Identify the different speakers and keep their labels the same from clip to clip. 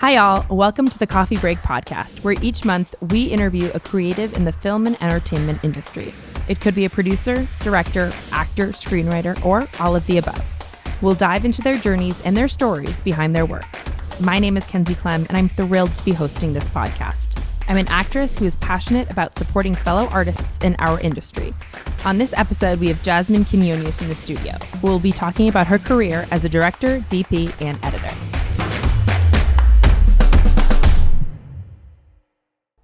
Speaker 1: Hi, y'all. Welcome to the Coffee Break Podcast, where each month we interview a creative in the film and entertainment industry. It could be a producer, director, actor, screenwriter, or all of the above. We'll dive into their journeys and their stories behind their work. My name is Kenzie Clem, and I'm thrilled to be hosting this podcast. I'm an actress who is passionate about supporting fellow artists in our industry. On this episode, we have Jasmine Quinones in the studio, who will be talking about her career as a director, DP, and editor.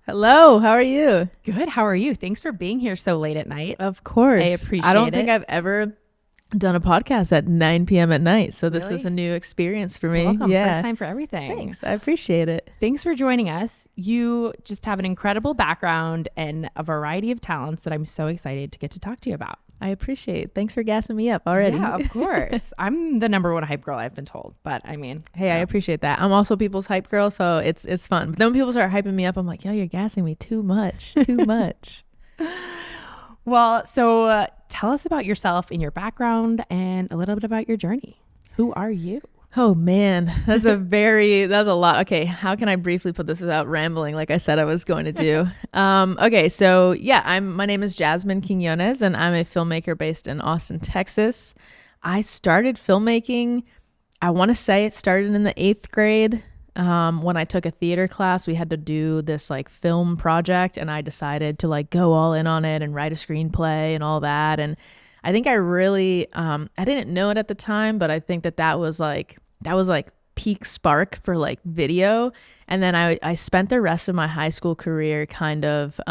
Speaker 2: Hello, how are you?
Speaker 1: Good, how are you? Thanks for being here so late at night.
Speaker 2: Of course.
Speaker 1: I appreciate it.
Speaker 2: I don't think I've ever done a podcast at 9 p.m. at night, so this
Speaker 1: Really?
Speaker 2: is a new experience for me.
Speaker 1: Welcome,
Speaker 2: yeah.
Speaker 1: first time for everything.
Speaker 2: Thanks, I appreciate it.
Speaker 1: Thanks for joining us. You just have an incredible background and a variety of talents that I'm so excited to get to talk to you about.
Speaker 2: I appreciate it. Thanks for gassing me up already.
Speaker 1: Yeah, of course. I'm the number one hype girl, I've been told, but I mean.
Speaker 2: Hey, I appreciate that. I'm also people's hype girl, so it's fun. But then when people start hyping me up, I'm like, yo, you're gassing me too much, too much.
Speaker 1: Well, so tell us about yourself and your background and a little bit about your journey. Who are you?
Speaker 2: Oh man, that's a lot. Okay, how can I briefly put this without rambling like I said I was going to do? Okay, so yeah, my name is Jasmine Quinones and I'm a filmmaker based in Austin, Texas. I started filmmaking, I want to say it started in the 8th grade. When I took a theater class, we had to do this like film project and I decided to like go all in on it and write a screenplay and all that. And I think I really, I didn't know it at the time, but I think that was like peak spark for like video. And then I spent the rest of my high school career kind of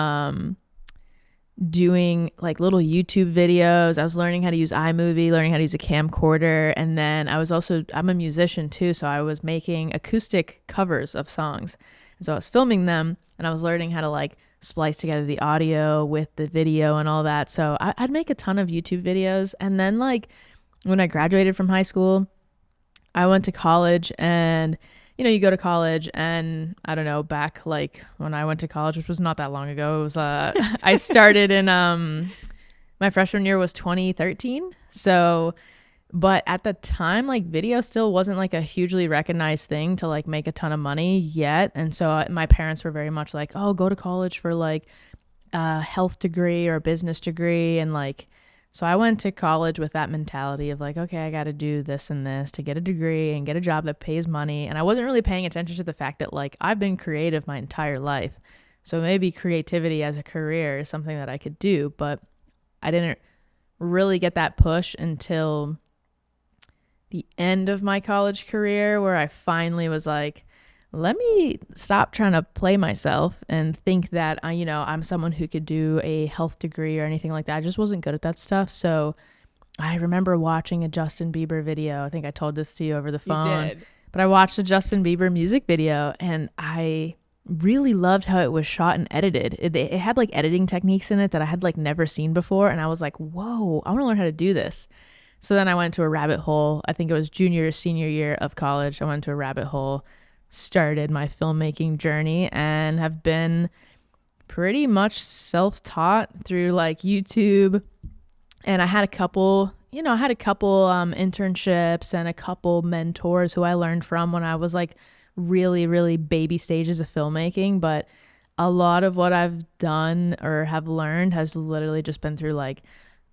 Speaker 2: doing like little YouTube videos. I was learning how to use iMovie, learning how to use a camcorder. And then I'm a musician too. So I was making acoustic covers of songs. And so I was filming them and I was learning how to like splice together the audio with the video and all that. So I'd make a ton of YouTube videos. And then like when I graduated from high school, I went to college and, you know, you go to college and I don't know, back like when I went to college, which was not that long ago, it was, I started in, my freshman year was 2013. So, but at the time, like video still wasn't like a hugely recognized thing to like make a ton of money yet. And so my parents were very much like, oh, go to college for like a health degree or a business degree. And like, so I went to college with that mentality of like, okay, I got to do this and this to get a degree and get a job that pays money. And I wasn't really paying attention to the fact that like I've been creative my entire life. So maybe creativity as a career is something that I could do, but I didn't really get that push until the end of my college career where I finally was like, let me stop trying to play myself and think that I'm someone who could do a health degree or anything like that. I just wasn't good at that stuff. So I remember watching a Justin Bieber video. I think I told this to you over the phone.
Speaker 1: You did.
Speaker 2: But I watched a Justin Bieber music video and I really loved how it was shot and edited. It had like editing techniques in it that I had like never seen before. And I was like, whoa, I want to learn how to do this. So then I went to a rabbit hole. I think it was junior or senior year of college. I went to a rabbit hole, started my filmmaking journey, and have been pretty much self-taught through like YouTube. And I had a couple internships and a couple mentors who I learned from when I was like really, really baby stages of filmmaking. But a lot of what I've done or have learned has literally just been through like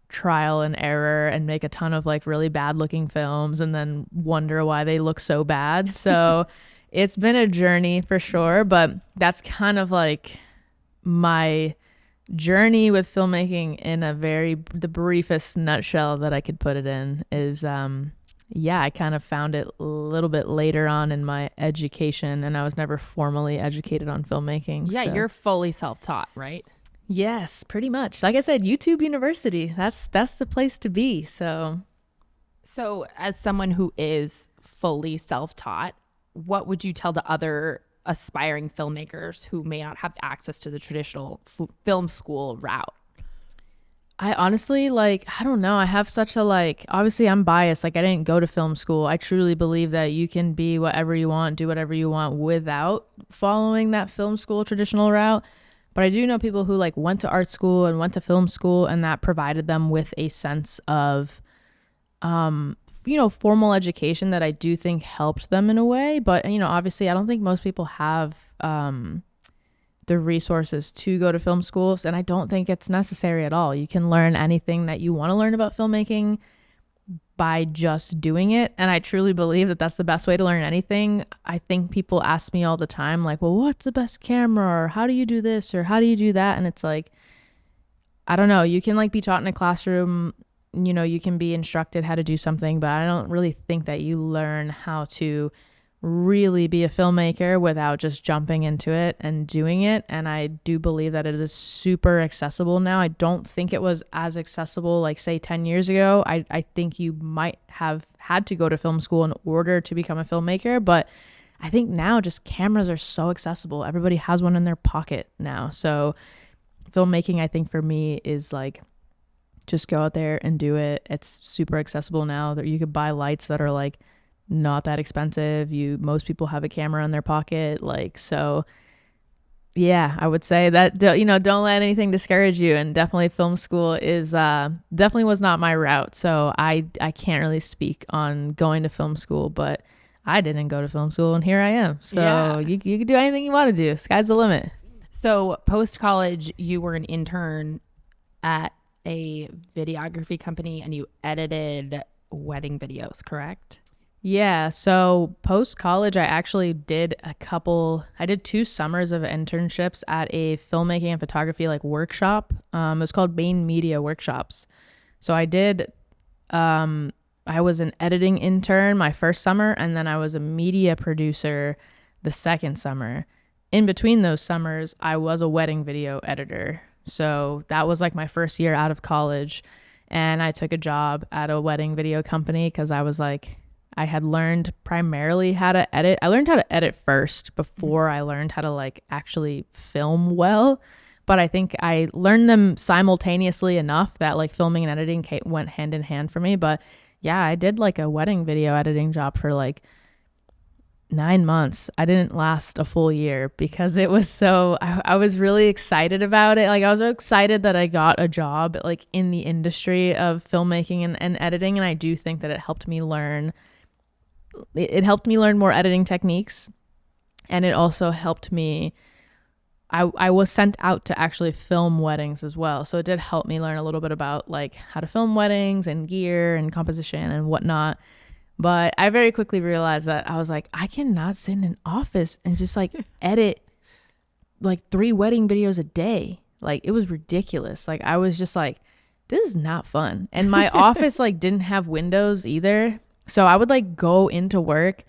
Speaker 2: trial and error and make a ton of like really bad looking films and then wonder why they look so bad. So it's been a journey for sure, but that's kind of like my journey with filmmaking in the briefest nutshell that I could put it in is, I kind of found it a little bit later on in my education and I was never formally educated on filmmaking.
Speaker 1: Yeah,
Speaker 2: so.
Speaker 1: You're fully self-taught, right?
Speaker 2: Yes, pretty much. Like I said, YouTube University, that's the place to be. So
Speaker 1: as someone who is fully self-taught, what would you tell to other aspiring filmmakers who may not have access to the traditional film school route?
Speaker 2: I honestly, I don't know. I have such a, obviously I'm biased. I didn't go to film school. I truly believe that you can be whatever you want, do whatever you want without following that film school traditional route. But I do know people who went to art school and went to film school, and that provided them with a sense of, formal education that I do think helped them in a way. But, obviously I don't think most people have the resources to go to film schools. And I don't think it's necessary at all. You can learn anything that you want to learn about filmmaking by just doing it. And I truly believe that that's the best way to learn anything. I think people ask me all the time, like, well, what's the best camera? Or how do you do this? Or how do you do that? And it's like, I don't know. You can like be taught in a classroom, you can be instructed how to do something, but I don't really think that you learn how to really be a filmmaker without just jumping into it and doing it. And I do believe that it is super accessible now. I don't think it was as accessible like say 10 years ago. I think you might have had to go to film school in order to become a filmmaker, but I think now just cameras are so accessible. Everybody has one in their pocket now. So filmmaking, I think for me is like, just go out there and do it. It's super accessible now that you could buy lights that are like not that expensive. Most people have a camera in their pocket. Like, so yeah, I would say that, don't let anything discourage you. And definitely film school is, definitely was not my route. So I can't really speak on going to film school, but I didn't go to film school and here I am. So you can do anything you want to do. Sky's the limit.
Speaker 1: So post college, you were an intern at a videography company and you edited wedding videos, correct?
Speaker 2: Yeah. So post college, I actually did I did 2 summers of internships at a filmmaking and photography like workshop. It was called Bain Media Workshops. So I did, I was an editing intern my first summer, and then I was a media producer the second summer. In between those summers, I was a wedding video editor. So that was like my first year out of college. And I took a job at a wedding video company because I was like, I had learned primarily how to edit. I learned how to edit first before I learned how to like actually film well. But I think I learned them simultaneously enough that like filming and editing went hand in hand for me. But yeah, I did like a wedding video editing job for like 9 months. I didn't last a full year because it was I was really excited about it. Like I was so excited that I got a job like in the industry of filmmaking and editing. And I do think that it helped me learn more editing techniques. And it also helped me, I was sent out to actually film weddings as well. So it did help me learn a little bit about like how to film weddings and gear and composition and whatnot. But I very quickly realized that I was like, I cannot sit in an office and just like edit like 3 wedding videos a day. Like it was ridiculous. Like I was just like, this is not fun. And my office like didn't have windows either. So I would like go into work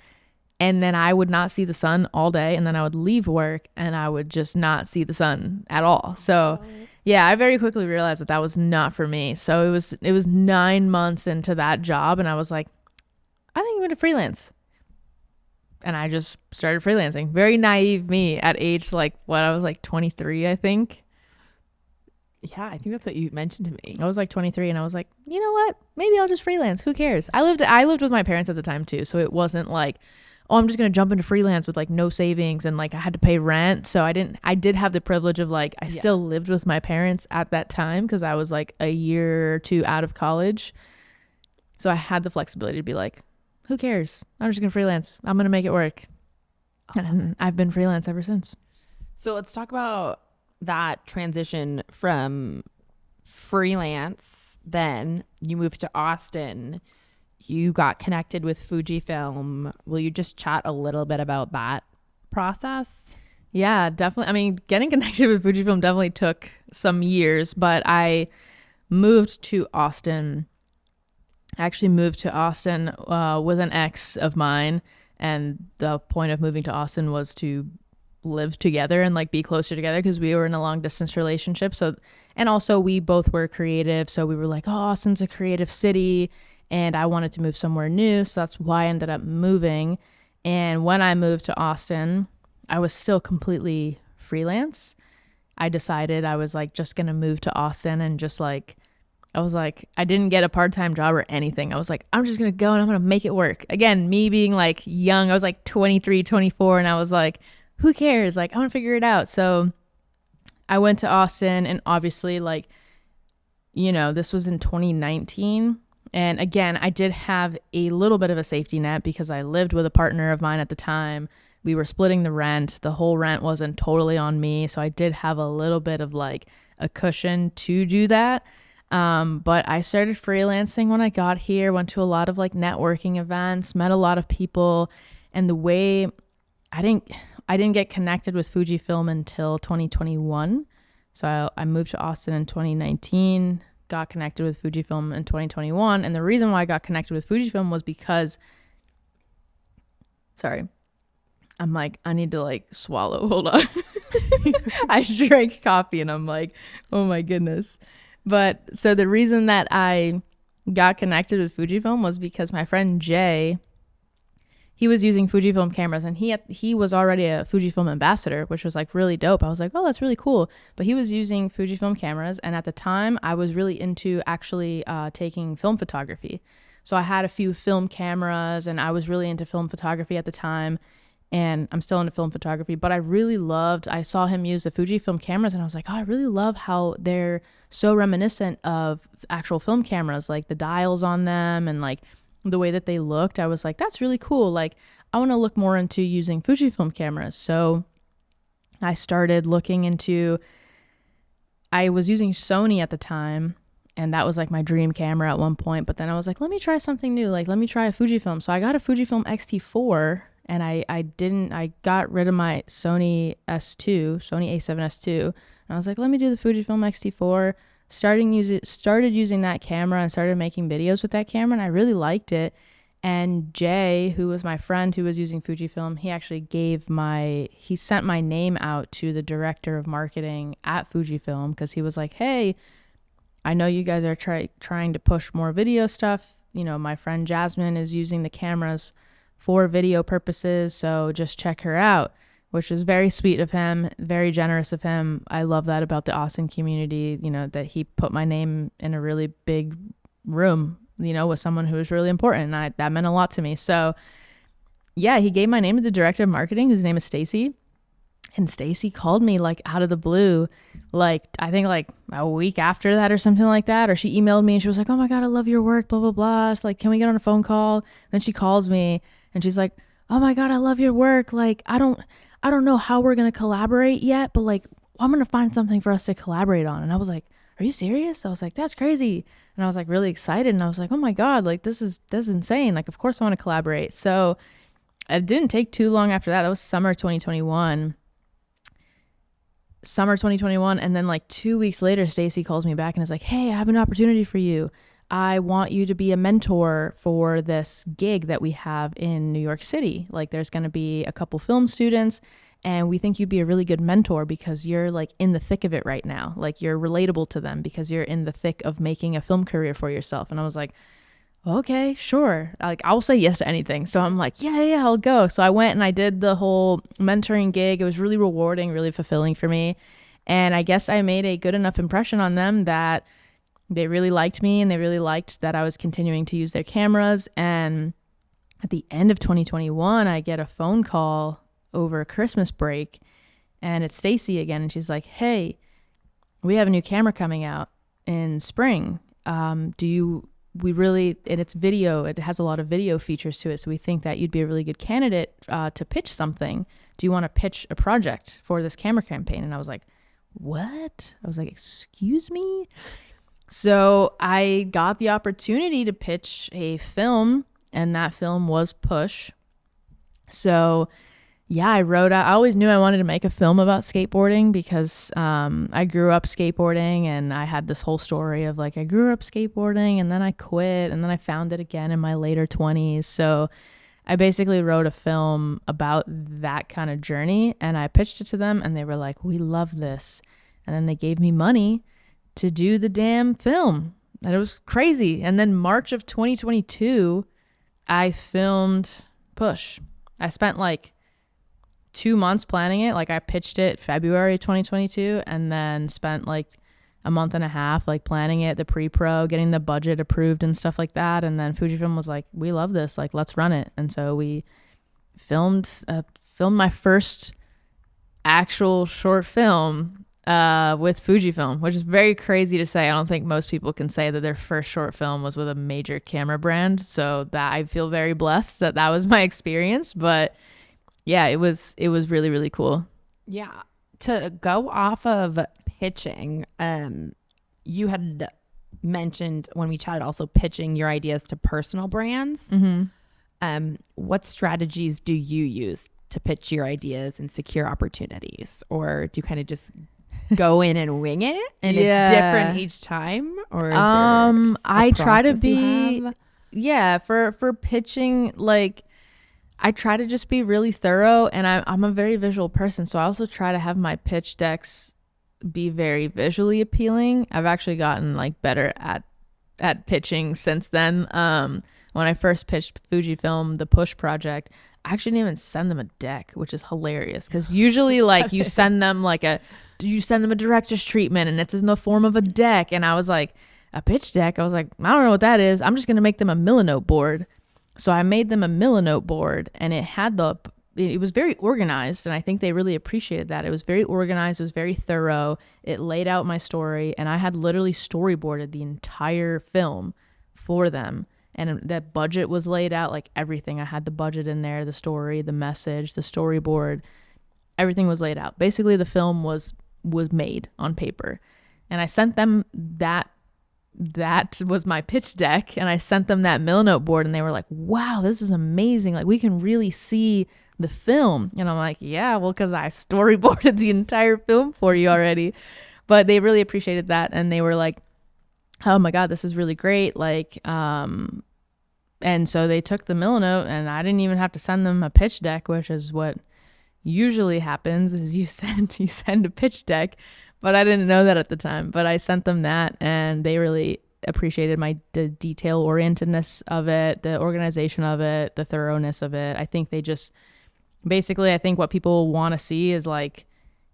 Speaker 2: and then I would not see the sun all day. And then I would leave work and I would just not see the sun at all. So yeah, I very quickly realized that that was not for me. So it was 9 months into that job and I was like, I think I'm going to freelance. And I just started freelancing. Very naive me at age I was like 23, I think.
Speaker 1: Yeah, I think that's what you mentioned to me.
Speaker 2: I was like 23 and I was like, you know what? Maybe I'll just freelance. Who cares? I lived with my parents at the time too. So it wasn't like, oh, I'm just going to jump into freelance with like no savings and like I had to pay rent. So I did have the privilege of like, I still lived with my parents at that time because I was like a year or 2 out of college. So I had the flexibility to be like, who cares? I'm just going to freelance. I'm going to make it work. And I've been freelance ever since.
Speaker 1: So let's talk about that transition from freelance. Then you moved to Austin. You got connected with Fujifilm. Will you just chat a little bit about that process?
Speaker 2: Yeah, definitely. I mean, getting connected with Fujifilm definitely took some years, but I moved to Austin. I actually moved to Austin with an ex of mine, and the point of moving to Austin was to live together and like be closer together because we were in a long distance relationship. So, and also we both were creative, so we were like, oh, Austin's a creative city, and I wanted to move somewhere new, so that's why I ended up moving. And when I moved to Austin, I was still completely freelance. I decided I was like just gonna move to Austin and just like, I was like, I didn't get a part-time job or anything. I was like, I'm just going to go and I'm going to make it work. Again, me being like young, I was like 23, 24. And I was like, who cares? Like, I'm going to figure it out. So I went to Austin and obviously like, this was in 2019. And again, I did have a little bit of a safety net because I lived with a partner of mine at the time. We were splitting the rent. The whole rent wasn't totally on me. So I did have a little bit of like a cushion to do that. But I started freelancing when I got here, went to a lot of like networking events, met a lot of people. And the way I didn't get connected with Fujifilm until 2021. So I moved to Austin in 2019, got connected with Fujifilm in 2021. And the reason why I got connected with Fujifilm was because, sorry, I'm like, I need to like swallow. Hold on. I drank coffee and I'm like, oh my goodness. But so the reason that I got connected with Fujifilm was because my friend Jay, he was using Fujifilm cameras, and he was already a Fujifilm ambassador, which was like really dope. I was like, oh, that's really cool. But he was using Fujifilm cameras, and at the time I was really into actually taking film photography. So I had a few film cameras, and I was really into film photography at the time, and I'm still into film photography. But I saw him use the Fujifilm cameras, and I was like, oh, I really love how they're so reminiscent of actual film cameras, like the dials on them and like the way that they looked. I was like, that's really cool. Like, I want to look more into using Fujifilm cameras. So I started looking into, I was using Sony at the time, and that was like my dream camera at one point. But then I was like, let me try something new. Like, let me try a Fujifilm. So I got a Fujifilm X-T4, and I got rid of my Sony A7S2. And I was like, let me do the Fujifilm X-T4. Started using that camera and started making videos with that camera, and I really liked it. And Jay, who was my friend who was using Fujifilm, he actually he sent my name out to the director of marketing at Fujifilm, because he was like, hey, I know you guys are trying to push more video stuff. You know, my friend Jasmine is using the cameras for video purposes, so just check her out. Which was very sweet of him, very generous of him. I love that about the Austin community, you know, that he put my name in a really big room, you know, with someone who was really important. And that meant a lot to me. So yeah, he gave my name to the director of marketing, whose name is Stacy. And Stacy called me like out of the blue, like I think like a week after that or something like that. Or she emailed me and she was like, oh my God, I love your work, blah, blah, blah. It's like, can we get on a phone call? Then she calls me and she's like, oh my God, I love your work. Like, I don't know how we're going to collaborate yet, but like, I'm going to find something for us to collaborate on. And I was like, are you serious? I was like, that's crazy. And I was like really excited. And I was like, oh my God, like this is insane. Like, of course I want to collaborate. So it didn't take too long after that. That was summer 2021. And then like 2 weeks later, Stacy calls me back and is like, hey, I have an opportunity for you. I want you to be a mentor for this gig that we have in New York City. Like, there's going to be a couple film students, and we think you'd be a really good mentor because you're like in the thick of it right now. Like, you're relatable to them because you're in the thick of making a film career for yourself. And I was like, okay, sure. Like, I'll say yes to anything. So I'm like, yeah, I'll go. So I went and I did the whole mentoring gig. It was really rewarding, really fulfilling for me. And I guess I made a good enough impression on them that they really liked me, and they really liked that I was continuing to use their cameras. And at the end of 2021, I get a phone call over Christmas break, and it's Stacy again. And she's like, hey, we have a new camera coming out in spring. And it's video. It has a lot of video features to it. So we think that you'd be a really good candidate to pitch something. Do you want to pitch a project for this camera campaign? And I was like, what? I was like, excuse me? So I got the opportunity to pitch a film, and that film was Push. So yeah, I always knew I wanted to make a film about skateboarding because I grew up skateboarding, and I had this whole story of like, I grew up skateboarding and then I quit and then I found it again in my later 20s. So I basically wrote a film about that kind of journey, and I pitched it to them, and they were like, we love this. And then they gave me money to do the damn film. And it was crazy. And then March of 2022, I filmed Push. I spent like 2 months planning it. Like, I pitched it February 2022, and then spent like a month and a half like planning it, the pre-pro, getting the budget approved and stuff like that. And then Fujifilm was like, we love this, like, let's run it. And so we filmed my first actual short film with Fujifilm, which is very crazy to say. I don't think most people can say that their first short film was with a major camera brand. So that I feel very blessed that was my experience. But yeah, it was really, really cool.
Speaker 1: Yeah. To go off of pitching, you had mentioned when we chatted also pitching your ideas to personal brands. What strategies do you use to pitch your ideas and secure opportunities? Or do you kind of just go in and wing it and it's different each time? Or is there
Speaker 2: I try to be for pitching, like I try to just be really thorough, and I'm a very visual person, so I also try to have my pitch decks be very visually appealing. I've actually gotten like better at pitching since then. When I first pitched Fujifilm, the Push project, I actually didn't even send them a deck, which is hilarious because usually like you send them a director's treatment and it's in the form of a deck. And I was like, a pitch deck? I was like, I don't know what that is. I'm just going to make them a Millinote board. So I made them a Millinote board, and it was very organized, and I think they really appreciated that. It was very organized. It was very thorough. It laid out my story, and I had literally storyboarded the entire film for them. And that budget was laid out, like everything. I had the budget in there, the story, the message, the storyboard. Everything was laid out. Basically, the film was made on paper. And I sent them that was my pitch deck, and I sent them that Millinote board, and they were like, wow, this is amazing. Like, we can really see the film. And I'm like, yeah, well, because I storyboarded the entire film for you already. But they really appreciated that, and they were like, oh my God, this is really great. Like, and so they took the Millinote, and I didn't even have to send them a pitch deck, which is what usually happens is you send a pitch deck. But I didn't know that at the time. But I sent them that, and they really appreciated the detail orientedness of it, the organization of it, the thoroughness of it. I think they just basically, I think what people want to see is like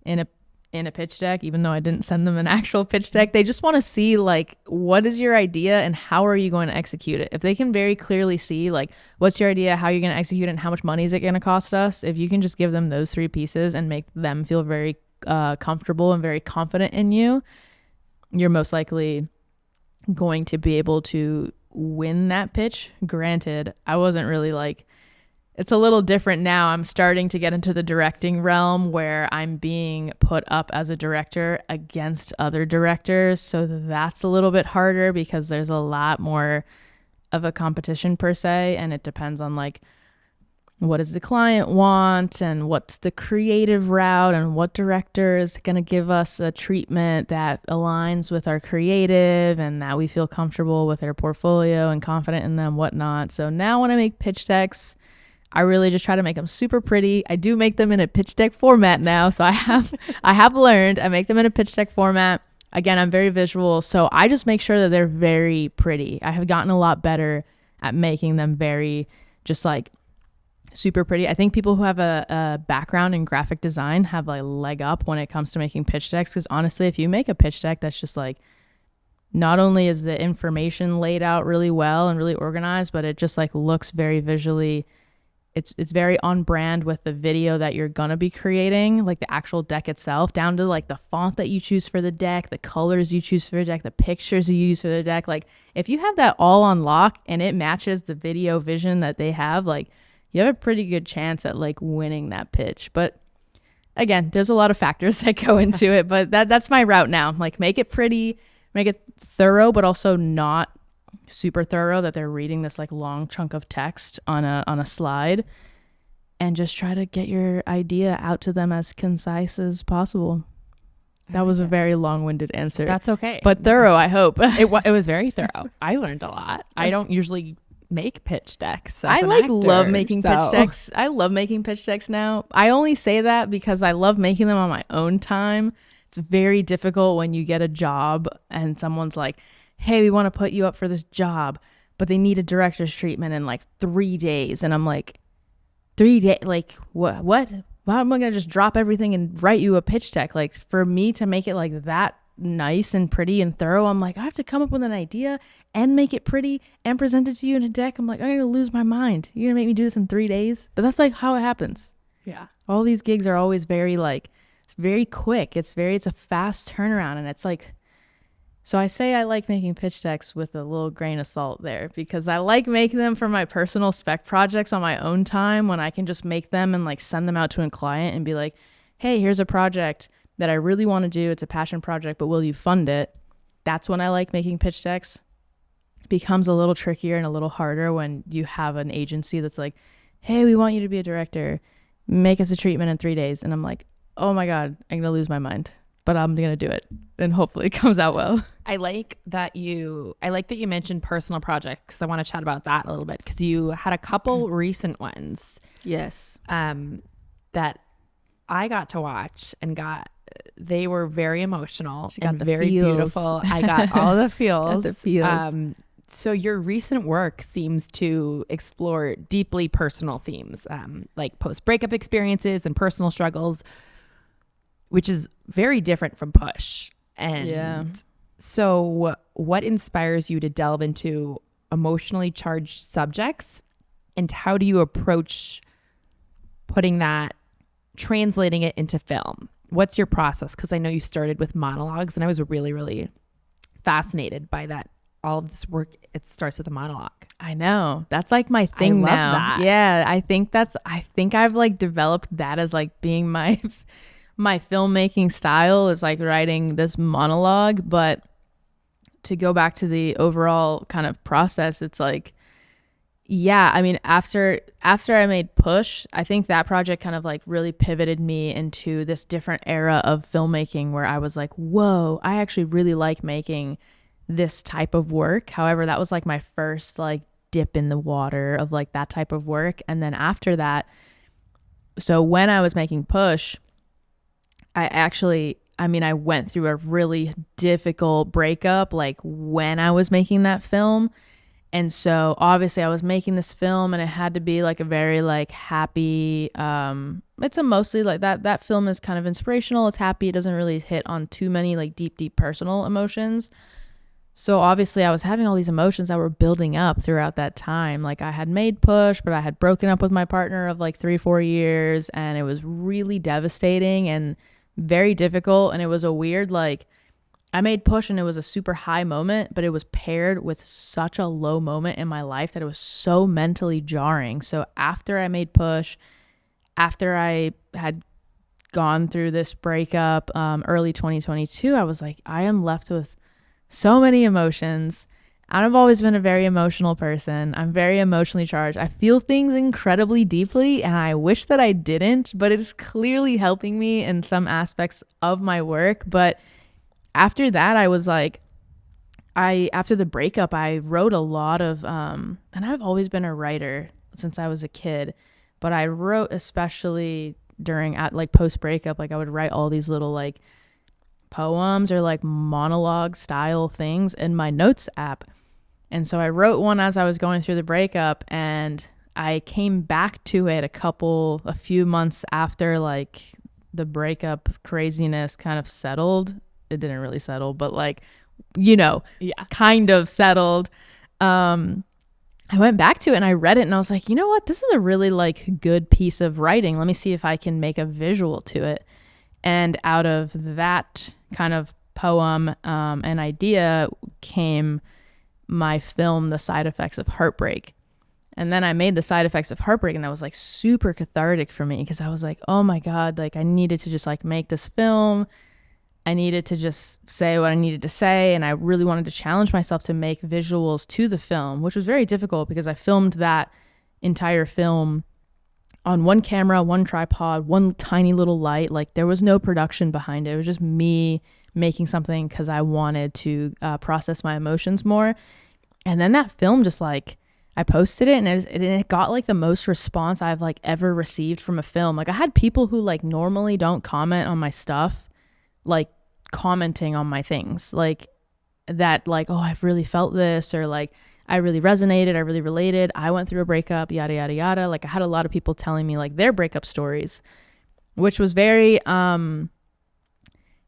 Speaker 2: in a pitch deck, even though I didn't send them an actual pitch deck, they just want to see like, what is your idea and how are you going to execute it? If they can very clearly see like, what's your idea, how you're going to execute it, and how much money is it going to cost us? If you can just give them those three pieces and make them feel very comfortable and very confident in you, you're most likely going to be able to win that pitch. Granted, I wasn't really like, it's a little different now. I'm starting to get into the directing realm where I'm being put up as a director against other directors. So that's a little bit harder because there's a lot more of a competition per se. And it depends on like, what does the client want and what's the creative route and what director is going to give us a treatment that aligns with our creative and that we feel comfortable with their portfolio and confident in them, whatnot. So now when I make pitch decks, I really just try to make them super pretty. I do make them in a pitch deck format now. So I have learned, I make them in a pitch deck format. Again, I'm very visual. So I just make sure that they're very pretty. I have gotten a lot better at making them very just like super pretty. I think people who have a background in graphic design have a leg up when it comes to making pitch decks. Because honestly, if you make a pitch deck that's just like, not only is the information laid out really well and really organized, but it just like looks very visually, it's very on brand with the video that you're gonna be creating, like the actual deck itself, down to like the font that you choose for the deck, the colors you choose for the deck, the pictures you use for the deck. Like if you have that all on lock and it matches the video vision that they have, like you have a pretty good chance at like winning that pitch. But again, there's a lot of factors that go into it, but that's my route now. Like make it pretty, make it thorough, but also not super thorough that they're reading this like long chunk of text on a slide, and just try to get your idea out to them as concise as possible. That was a very long-winded answer.
Speaker 1: That's okay.
Speaker 2: But thorough, I hope.
Speaker 1: It was very thorough. I learned a lot. I don't usually make pitch decks.
Speaker 2: I love making pitch decks. I love making pitch decks now. I only say that because I love making them on my own time. It's very difficult when you get a job and someone's like, hey, we want to put you up for this job, but they need a director's treatment in like 3 days. And I'm like, 3 days? Like, what? Why am I going to just drop everything and write you a pitch deck? Like, for me to make it like that nice and pretty and thorough, I'm like, I have to come up with an idea and make it pretty and present it to you in a deck. I'm like, I'm going to lose my mind. You're going to make me do this in 3 days? But that's like how it happens.
Speaker 1: Yeah.
Speaker 2: All these gigs are always very like it's very quick. It's a fast turnaround. And it's like, so I say I like making pitch decks with a little grain of salt there, because I like making them for my personal spec projects on my own time, when I can just make them and like send them out to a client and be like, hey, here's a project that I really want to do. It's a passion project, but will you fund it? That's when I like making pitch decks. It becomes a little trickier and a little harder when you have an agency that's like, hey, we want you to be a director. Make us a treatment in 3 days. And I'm like, oh my God, I'm going to lose my mind. But I'm going to do it, and hopefully it comes out well.
Speaker 1: I like that you mentioned personal projects. I want to chat about that a little bit, because you had a couple recent ones.
Speaker 2: Yes.
Speaker 1: That I got to watch and they were very emotional and
Speaker 2: very
Speaker 1: beautiful. I got all the feels.
Speaker 2: Got the feels.
Speaker 1: So your recent work seems to explore deeply personal themes, like post-breakup experiences and personal struggles, which is very different from Push. And so what inspires you to delve into emotionally charged subjects, and how do you approach translating it into film? What's your process? Because I know you started with monologues, and I was really, really fascinated by that. All of this work, it starts with a monologue.
Speaker 2: I know. That's like my thing now.
Speaker 1: I love that.
Speaker 2: Yeah, I think I've like developed that as like being my filmmaking style, is like writing this monologue. But to go back to the overall kind of process, it's like, yeah, I mean, after I made Push, I think that project kind of like really pivoted me into this different era of filmmaking, where I was like, whoa, I actually really like making this type of work. However, that was like my first like dip in the water of like that type of work. And then after that, so when I was making Push, I went through a really difficult breakup like when I was making that film. And so obviously I was making this film, and it had to be like a very like happy, it's a mostly like that film is kind of inspirational. It's happy. It doesn't really hit on too many like deep personal emotions. So obviously I was having all these emotions that were building up throughout that time. Like I had made Push, but I had broken up with my partner of like 3-4 years, and it was really devastating and very difficult. And it was a weird, like, I made Push and it was a super high moment, but it was paired with such a low moment in my life that it was so mentally jarring. So after I made Push, after I had gone through this breakup, early 2022, I was like, I am left with so many emotions. I've always been a very emotional person. I'm very emotionally charged. I feel things incredibly deeply, and I wish that I didn't, but it is clearly helping me in some aspects of my work. But after that, I was like, after the breakup, I wrote a lot of, and I've always been a writer since I was a kid, but I wrote especially during like post breakup, like I would write all these little like poems or like monologue style things in my notes app. And so I wrote one as I was going through the breakup, and I came back to it a few months after like the breakup craziness kind of settled. It didn't really settle, but like, kind of settled. I went back to it and I read it, and I was like, you know what? This is a really like good piece of writing. Let me see if I can make a visual to it. And out of that kind of poem and idea came my film, The Side Effects of Heartbreak. And then I made The Side Effects of Heartbreak, and that was like super cathartic for me, because I was like, oh my God, like I needed to just like make this film. I needed to just say what I needed to say, and I really wanted to challenge myself to make visuals to the film, which was very difficult because I filmed that entire film on one camera, one tripod, one tiny little light. Like there was no production behind it. It was just me making something because I wanted to process my emotions more. And then that film just like, I posted it, and it got like the most response I've like ever received from a film. Like I had people who like normally don't comment on my stuff, like commenting on my things like that, like, oh, I've really felt this, or like I really resonated, I really related, I went through a breakup, yada yada yada. Like I had a lot of people telling me like their breakup stories, which was very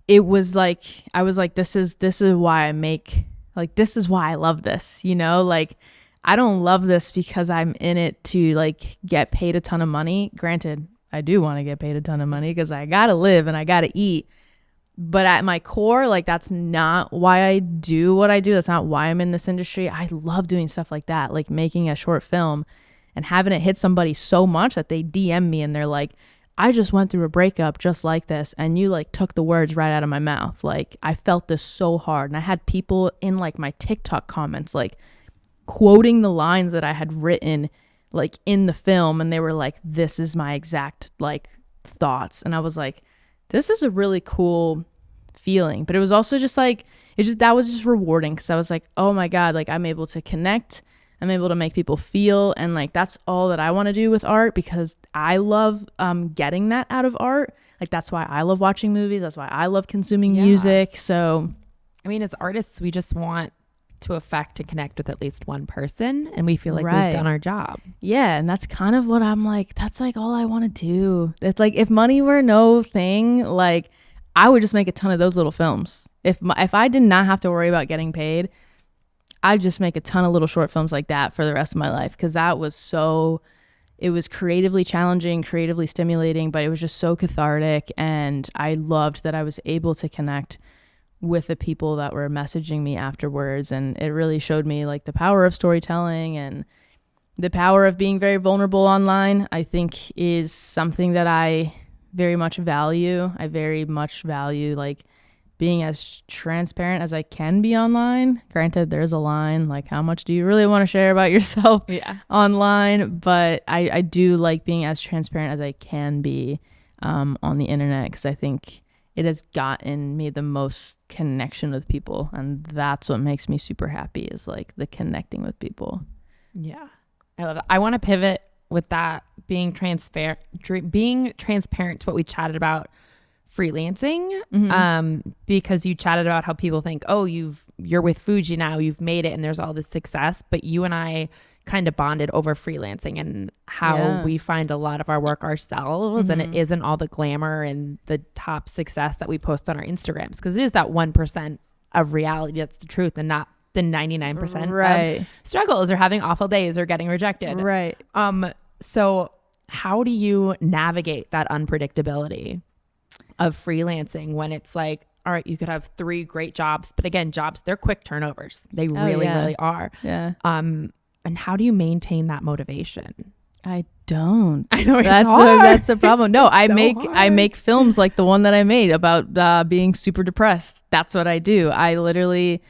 Speaker 2: it was like I was like, this is why I make, like, this is why I love this, like I don't love this because I'm in it to like get paid a ton of money. Granted, I do want to get paid a ton of money because I gotta live and I gotta eat. But at my core, like, that's not why I do what I do. That's not why I'm in this industry. I love doing stuff like that, like making a short film and having it hit somebody so much that they DM me and they're like, I just went through a breakup just like this, and you like took the words right out of my mouth. Like, I felt this so hard. And I had people in like my TikTok comments like quoting the lines that I had written like in the film, and they were like, this is my exact like thoughts. And I was like, this is a really cool feeling. But it was also just like, that was just rewarding, because I was like, oh my God, like I'm able to connect, I'm able to make people feel, and like that's all that I want to do with art, because I love getting that out of art. Like that's why I love watching movies, that's why I love consuming music. So
Speaker 1: I mean, as artists, we just want to affect and connect with at least one person, and we feel like we've done our job.
Speaker 2: Yeah, and that's kind of what I'm like, that's like all I want to do. It's like, if money were no thing, like I would just make a ton of those little films. If I did not have to worry about getting paid, I'd just make a ton of little short films like that for the rest of my life, because that was it was creatively challenging, creatively stimulating, but it was just so cathartic, and I loved that I was able to connect with the people that were messaging me afterwards. And it really showed me like the power of storytelling and the power of being very vulnerable online. I think is something that I very much value. I very much value like being as transparent as I can be online. Granted, there's a line, like how much do you really want to share about yourself online? But I do like being as transparent as I can be on the internet, because I think it has gotten me the most connection with people. And that's what makes me super happy, is like the connecting with people.
Speaker 1: Yeah, I love it. I want to pivot with that, being transparent to what we chatted about, freelancing, because you chatted about how people think, oh, you're with Fuji now, you've made it, and there's all this success. But you and I kind of bonded over freelancing and how we find a lot of our work ourselves, and it isn't all the glamour and the top success that we post on our Instagrams, because it is that 1% of reality that's the truth, and not the 99% of struggles or having awful days or getting rejected. So how do you navigate that unpredictability of freelancing when it's like, all right, you could have 3 great jobs, but again, jobs, they're quick turnovers. They really are. And how do you maintain that motivation?
Speaker 2: I don't.
Speaker 1: I know,
Speaker 2: that's the problem. No, I
Speaker 1: hard.
Speaker 2: make films like the one that I made about being super depressed. That's what I do. I literally,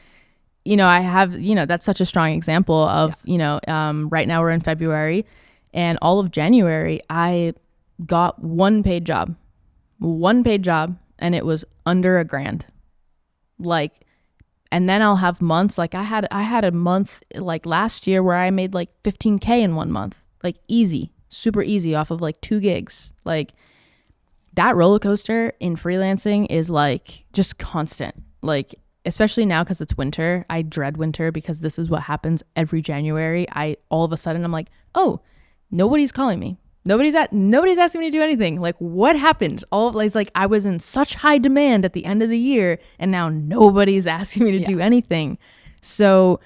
Speaker 2: I have, that's such a strong example of, right now we're in February, and all of January I got one paid job, and it was under $1,000. Like, and then I'll have months, like I had a month like last year where I made like 15K in 1 month, like easy, super easy, off of like 2 gigs. Like that roller coaster in freelancing is like just constant. Like, especially now because it's winter, I dread winter, because this is what happens every January. All of a sudden I'm like, oh, nobody's calling me. Nobody's asking me to do anything. Like, what happened? It's like I was in such high demand at the end of the year, and now nobody's asking me to do anything. So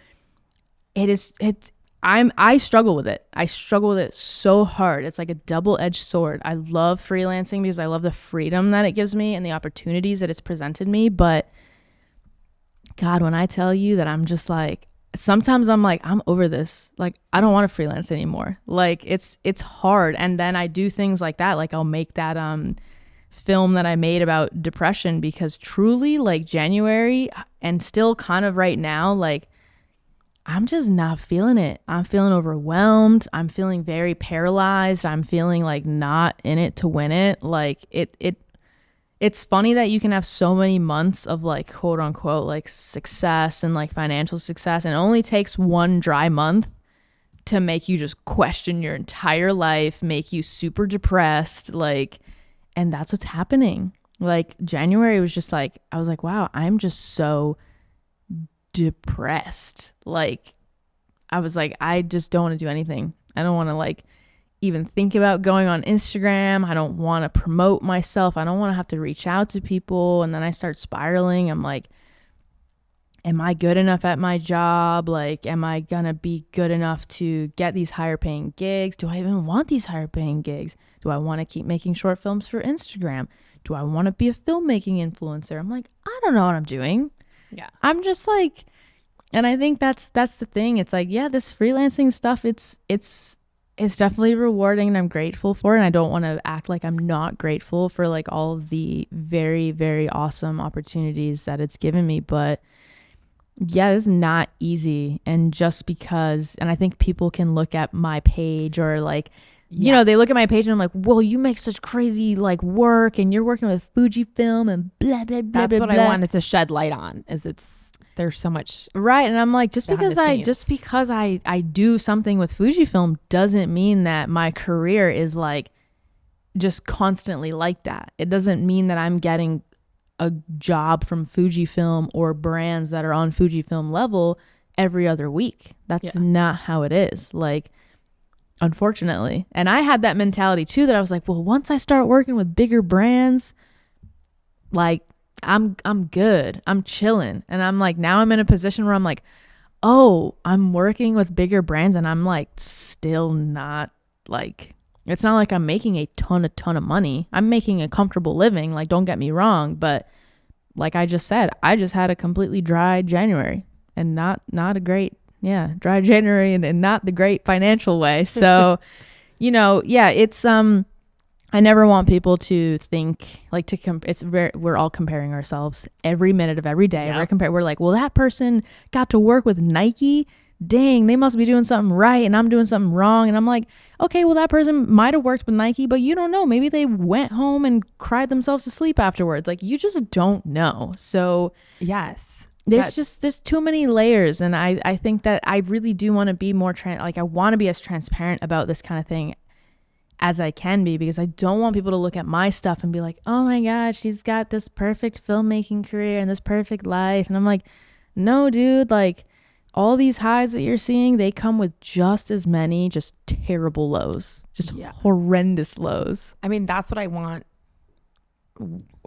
Speaker 2: I struggle with it. I struggle with it so hard. It's like a double-edged sword. I love freelancing because I love the freedom that it gives me and the opportunities that it's presented me. But God, when I tell you that I'm just like, sometimes I'm like, I'm over this. Like, I don't want to freelance anymore. Like, it's hard. And then I do things like that. Like, I'll make that film that I made about depression, because truly, like, January and still kind of right now, like, I'm just not feeling it. I'm feeling overwhelmed. I'm feeling very paralyzed. I'm feeling like not in it to win it. Like, it's funny that you can have so many months of like, quote unquote, like success and like financial success, and it only takes one dry month to make you just question your entire life, make you super depressed. Like, and that's what's happening. Like, January was just like, I was like, wow, I'm just so depressed. Like, I was like, I just don't want to do anything. I don't want to like even think about going on Instagram. I don't want to promote myself. I don't want to have to reach out to people. And then I start spiraling. I'm like, am I good enough at my job? Like, am I gonna be good enough to get these higher paying gigs? Do I even want these higher paying gigs? Do I want to keep making short films for Instagram? Do I want to be a filmmaking influencer? I'm like, I don't know what I'm doing.
Speaker 1: Yeah.
Speaker 2: I'm just like, and I think that's the thing. It's like, yeah, this freelancing stuff, it's definitely rewarding and I'm grateful for it. And I don't want to act like I'm not grateful for like all of the very, very awesome opportunities that it's given me. But yeah, it's not easy. And just because, and I think people can look at my page or like, you know, they look at my page and I'm like, well, you make such crazy like work and you're working with Fujifilm and blah, blah, blah,
Speaker 1: That's
Speaker 2: blah,
Speaker 1: what
Speaker 2: blah.
Speaker 1: I wanted to shed light on is there's so much.
Speaker 2: Right. And I'm like, just
Speaker 1: behind
Speaker 2: because I do something with Fujifilm doesn't mean that my career is like just constantly like that. It doesn't mean that I'm getting a job from Fujifilm or brands that are on Fujifilm level every other week. That's not how it is. Like, unfortunately. And I had that mentality too, that I was like, well, once I start working with bigger brands, like I'm good. I'm chilling. And I'm like, now I'm in a position where I'm like, oh, I'm working with bigger brands and I'm like still not like, it's not like I'm making a ton of money. I'm making a comfortable living. Like, don't get me wrong. But like I just said, I just had a completely dry January and not a great, dry January and not the great financial way. So, you know, it's, I never want people to think like we're all comparing ourselves every minute of every day. We're like, well, that person got to work with Nike. Dang, they must be doing something right and I'm doing something wrong. And I'm like, okay, well, that person might have worked with Nike, but you don't know. Maybe they went home and cried themselves to sleep afterwards. Like, you just don't know. So
Speaker 1: Yes.
Speaker 2: there's too many layers. And I think that I really do want to be more I want to be as transparent about this kind of thing as I can be, because I don't want people to look at my stuff and be like, oh my God, she's got this perfect filmmaking career and this perfect life. And I'm like, no, dude, like all these highs that you're seeing, they come with just as many, just terrible lows, just horrendous lows.
Speaker 1: I mean, that's what I want.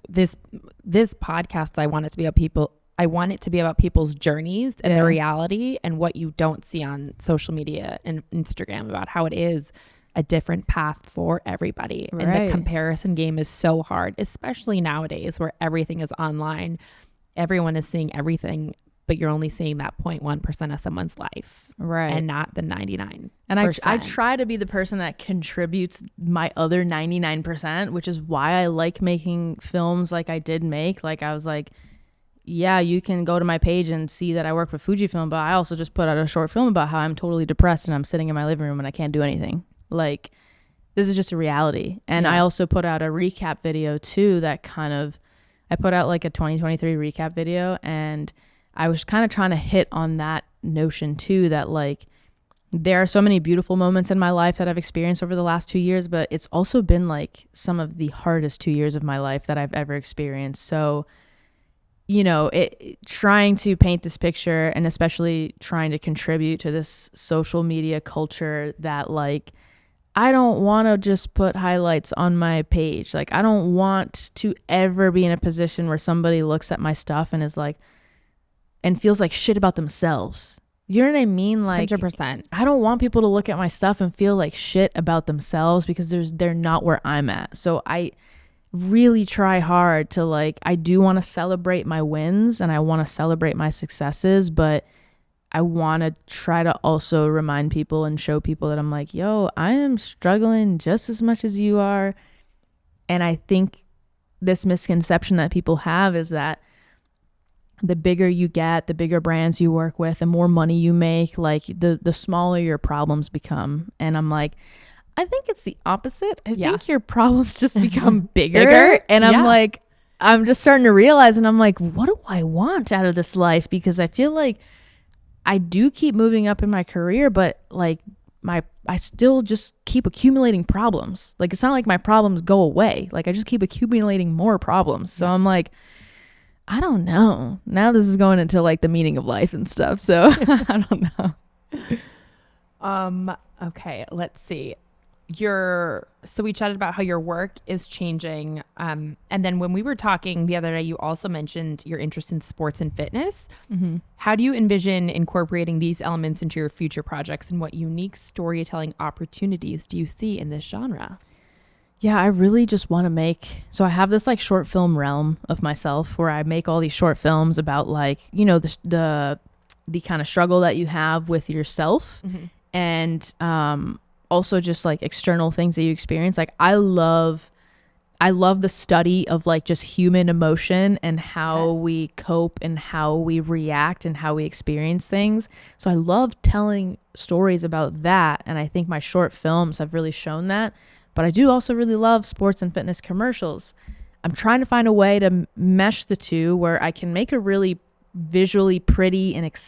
Speaker 1: This podcast, I want it to be about people. I want it to be about people's journeys and the reality and what you don't see on social media and Instagram about how it is a different path for everybody. Right. And the comparison game is so hard, especially nowadays where everything is online. Everyone is seeing everything, but you're only seeing that 0.1% of someone's life. Right. And not the 99%.
Speaker 2: And I try to be the person that contributes my other 99%, which is why I like making films like I did make. Like, I was like, yeah, you can go to my page and see that I work for Fujifilm, but I also just put out a short film about how I'm totally depressed and I'm sitting in my living room and I can't do anything. Like, this is just a reality. And I also put out a recap video too that I put out like a 2023 recap video, and I was kind of trying to hit on that notion too, that like there are so many beautiful moments in my life that I've experienced over the last 2 years, but it's also been like some of the hardest 2 years of my life that I've ever experienced. So, you know, trying to paint this picture and especially trying to contribute to this social media culture that like, I don't want to just put highlights on my page. Like, I don't want to ever be in a position where somebody looks at my stuff and is like, and feels like shit about themselves. You know what I mean? Like,
Speaker 1: 100%.
Speaker 2: I don't want people to look at my stuff and feel like shit about themselves because they're not where I'm at. So I really try hard to like, I do want to celebrate my wins and I want to celebrate my successes, but I want to try to also remind people and show people that I'm like, yo, I am struggling just as much as you are. And I think this misconception that people have is that the bigger you get, the bigger brands you work with, the more money you make, like the smaller your problems become. And I'm like, I think it's the opposite. I think your problems just become bigger. And I'm like, I'm just starting to realize, and I'm like, what do I want out of this life? Because I feel like I do keep moving up in my career, but like I still just keep accumulating problems. Like, it's not like my problems go away. Like, I just keep accumulating more problems. So I'm like, I don't know. Now this is going into like the meaning of life and stuff. So I don't know.
Speaker 1: Okay, let's see. so we chatted about how your work is changing. And then when we were talking the other day, you also mentioned your interest in sports and fitness.
Speaker 2: Mm-hmm.
Speaker 1: How do you envision incorporating these elements into your future projects, and what unique storytelling opportunities do you see in this genre?
Speaker 2: Yeah, I really just want to so I have this like short film realm of myself where I make all these short films about like, you know, the kind of struggle that you have with yourself, and also just like external things that you experience. Like I love the study of like just human emotion and how we cope and how we react and how we experience things. So I love telling stories about that, and I think my short films have really shown that. But I do also really love sports and fitness commercials. I'm trying to find a way to mesh the two where I can make a really visually pretty and